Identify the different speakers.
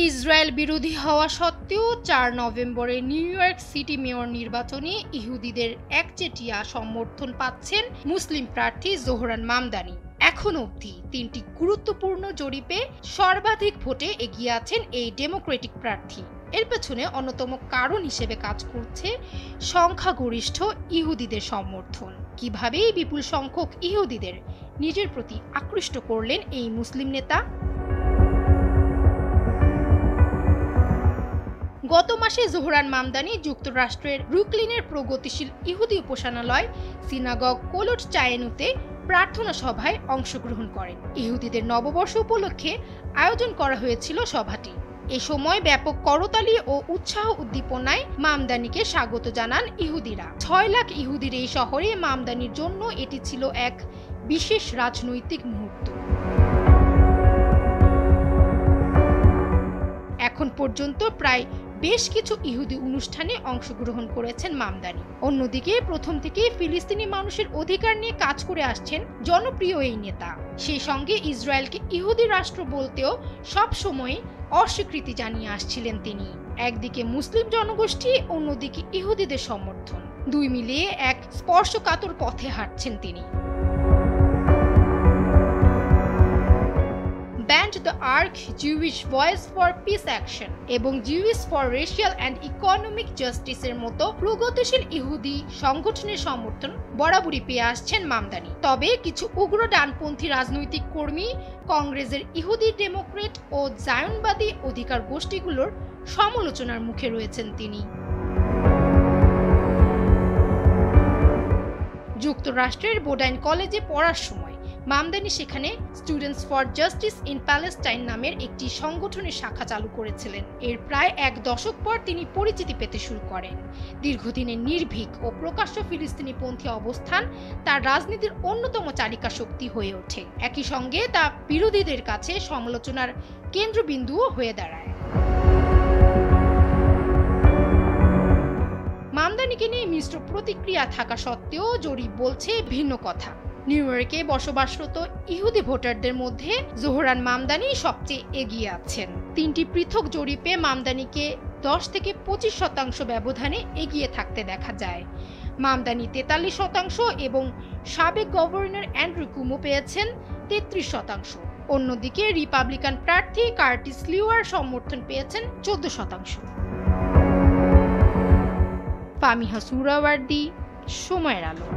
Speaker 1: Israel বিরোধী হওয়া সত্ত্বেও ৪ নভেম্বরে নিউ ইয়র্ক সিটি মেয়র নির্বাচনে ইহুদিদের একচেটিয়া সমর্থন পাচ্ছেন মুসলিম প্রার্থী জোহরান মামদানি। এখন অবধি ৩টি গুরুত্বপূর্ণ জরিপে সর্বাধিক ভোটে এগিয়ে আছেন এই ডেমোক্রেটিক প্রার্থী। এর পেছনে অন্যতম কারণ হিসেবে কাজ করছে সংখ্যাগরিষ্ঠ ইহুদিদের সমর্থন। কিভাবে বিপুল সংখ্যক ইহুদিদের নিজের প্রতি আকৃষ্ট করলেন এই মুসলিম নেতা? গত মাসে জোহরান মামদানি যুক্তরাষ্ট্রের ব্রুকলিনের প্রগতিশীল ইহুদি উপাসনালয় সিনাগগ কোলট চায়েনুতে প্রার্থনা সভায় অংশগ্রহণ করেন। ইহুদিদের নববর্ষ উপলক্ষে আয়োজন করা হয়েছিল সভাটি। এ সময় ব্যাপক করতালি ও উৎসাহ উদ্দীপনায় মামদানিকে স্বাগত জানান ইহুদিরা। ৬ লাখ ইহুদির এই শহরে মামদানির জন্য এটি ছিল এক বিশেষ রাজনৈতিক মুহূর্ত। এখন পর্যন্ত প্রায় বেশ কিছু ইহুদি অনুষ্ঠানে অংশগ্রহণ করেছেন মামদানি। অন্যদিকে প্রথম থেকে ফিলিস্তিনি মানুষের অধিকার নিয়ে কাজ করে আসছেন জনপ্রিয় এই নেতা। সেই সঙ্গে ইসরায়েলকে ইহুদি রাষ্ট্র বলতেও সব সময় অস্বীকৃতি জানিয়ে আসছিলেন তিনি। একদিকে মুসলিম জনগোষ্ঠী, অন্যদিকে ইহুদিদের সমর্থন, দুই মিলিয়ে এক স্পর্শকাতর পথে হাঁটছেন তিনি। Band the Ark, Jewish voice for peace action এবং Jewish for racial and economic জাস্টিসের মতো প্রগতিশীল ইহুদি সংগঠনের সমর্থন বরাবরই পেয়ে আসছেন মামদানি। তবে কিছু উগ্র ডানপন্থী রাজনৈতিক কর্মী, কংগ্রেসের ইহুদি ডেমোক্রেট ও জায়নবাদী অধিকার গোষ্ঠীগুলোর সমালোচনার মুখে রয়েছেন তিনি। যুক্তরাষ্ট্রের বোডাইন কলেজে পড়ার সময় মামদানি সেখানে students for justice in Palestine নামের একটি সংগঠনের শাখা চালু করেছিলেন। এর প্রায় এক দশক পর তিনি পরিচিতি পেতে শুরু করেন। দীর্ঘদিনের নির্ভীক ও প্রকাশ্য ফিলিস্তিনিপন্থী অবস্থান তার রাজনীতির অন্যতম চালিকা শক্তি হয়ে ওঠে। একই সঙ্গে তা বিরোধীদের কাছে সমালোচনার কেন্দ্রবিন্দুও হয়ে দাঁড়ায়। মামদানিকে নিয়ে মিশ্র প্রতিক্রিয়া থাকা সত্ত্বেও জরিপ বলছে ভিন্ন কথা। নিউ ইয়র্কে বসবাসরত ইহুদি ভোটারদের মধ্যে জোহরান মামদানি সবচেয়ে এগিয়ে আছেন। ৩টি পৃথক জরিপে মামদানিকে ১০ থেকে ২৫% ব্যবধানে এগিয়ে থাকতে দেখা যায়। মামদানি ৪৩% এবং সাবেক গভর্নর অ্যান্ড্রু কুমো পেয়েছেন ৩৩%। অন্যদিকে রিপাবলিকান প্রার্থী কার্টিস লিওয়ার সমর্থন পেয়েছেন ১৪%। ফামিহা সুহরাওয়ার্দী, সময়ের আলো।